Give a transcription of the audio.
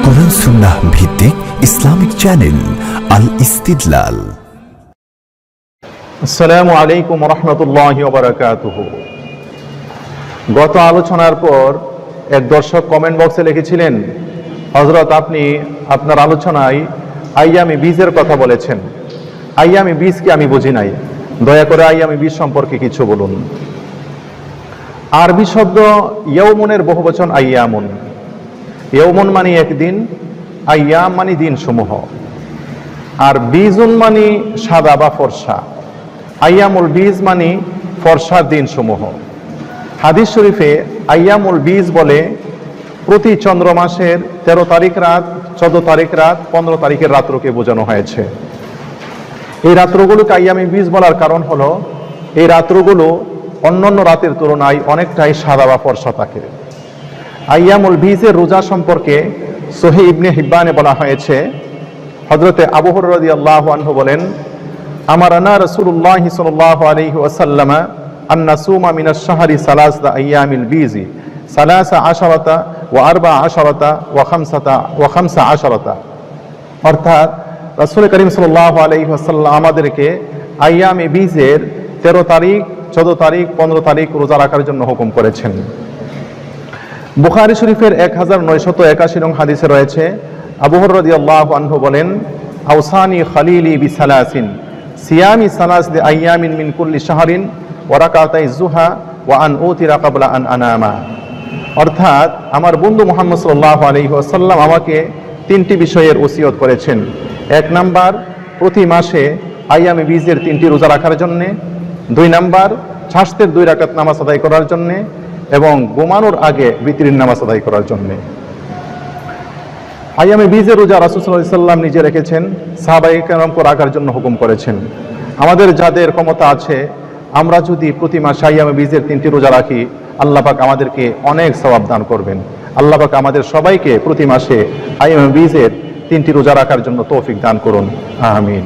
কুরআন সুন্নাহ ভিত্তিক Islamic channel আল ইস্তিদলাল। আসসালামু আলাইকুম ওয়া রাহমাতুল্লাহি ওয়া বারাকাতুহু। গত আলোচনার পর এক দর্শক কমেন্ট বক্সে লিখেছিলেন, হযরত আপনি আপনার আলোচনায় আইয়ামে বীজের কথা বলেছেন। আইয়ামে বীজ কি আমি বুঝি নাই, দয়া করে আইয়ামে বীজ সম্পর্কে কিছু বলুন। আরবি শব্দ ইয়াউমুনের বহুবচন আইয়ামুন। ইয়াউমুন মানে একদিন, আইয়াম মানে দিন সমূহ, আর বীজুন মানে সাদা বা ফর্সা। আইয়ামুল বীজ মানে ফর্সার দিন সমূহ। হাদিস শরীফে আইয়ামুল বীজ বলে প্রতি চন্দ্র মাসের 13 তারিখ রাত, 14 তারিখ রাত, 15 তারিখের রাত্রকে বোঝানো হয়েছে। এই রাত্রগুলোকে আইয়ামে বীজ বলার কারণ হলো এই রাত্রগুলো অন্যান্য রাতের তুলনায় অনেকটাই সাদা বা ফর্সা থাকে। আইয়ামুল বীজের রোজা সম্পর্কে সহিহ ইবনে হিব্বানে বলা হয়েছে, হযরতে আবু হুরায়রা রাদিয়াল্লাহু আনহু বলেন, আমারানা রাসূলুল্লাহ সাল্লাল্লাহু আলাইহি ওয়াসাল্লাম আন নাসুমা মিনাশ শাহরি সালাসা আইয়ামিল বীজি সালাসা আশারাতা ওয়া আরবা আশারাতা ওয়া খামসা আশারাতা। অর্থাৎ রাসূল করিম সাল্লাল্লাহু আলাইহি ওয়াসাল্লাম আমাদেরকে আইয়ামে বীজের 13 তারিখ, 14 তারিখ, 15 তারিখ রোজা রাখার জন্য হুকুম করেছেন। বুখারী শরীফের 1981 নং হাদিসে রয়েছে, আবু হুরায়রা রাদিয়াল্লাহু আনহু বলেন, আওসানি খালিলি বিসালাসিন সিয়ামি সালাসি আইয়ামিন মিন কুল্লি শাহরিন ওয়া রাকাতাই যুহা ওয়া আন উতিরা ক্বাবলা আন আনামা। অর্থাৎ আমার বন্ধু মুহাম্মদ সাল্লাল্লাহু আলাইহি ওয়াসাল্লাম আমাকে 3টি বিষয়ের ওসিয়ত করেছেন। 1 নাম্বার, প্রতি মাসে আইয়ামে বীজের 3টি রোজা রাখার জন্য। 2 নাম্বার, ছাস্তের 2 রাকাত নামাজ আদায় করার জন্য, এবং ঘুমানোর আগে বিতরির নামাজ আদায় করার জন্য। আইয়ামে বীজের রোজা রাসূল সাল্লাল্লাহু আলাইহি ওয়াসাল্লাম নিজে রেখেছেন, সাহাবায়ে কেরামকে রাখার জন্য হুকুম করেছেন। আমাদের যাদের ক্ষমতা আছে, আমরা যদি প্রতি মাসে আইয়ামে বীজের 3টি রোজা রাখি, আল্লাহ পাক আমাদেরকে অনেক সওয়াব দান করবেন। আল্লাহ পাক আমাদের সবাইকে প্রতি মাসে আইয়ামে বীজের 3টি রোজা রাখার জন্য তৌফিক দান করুন, আমিন।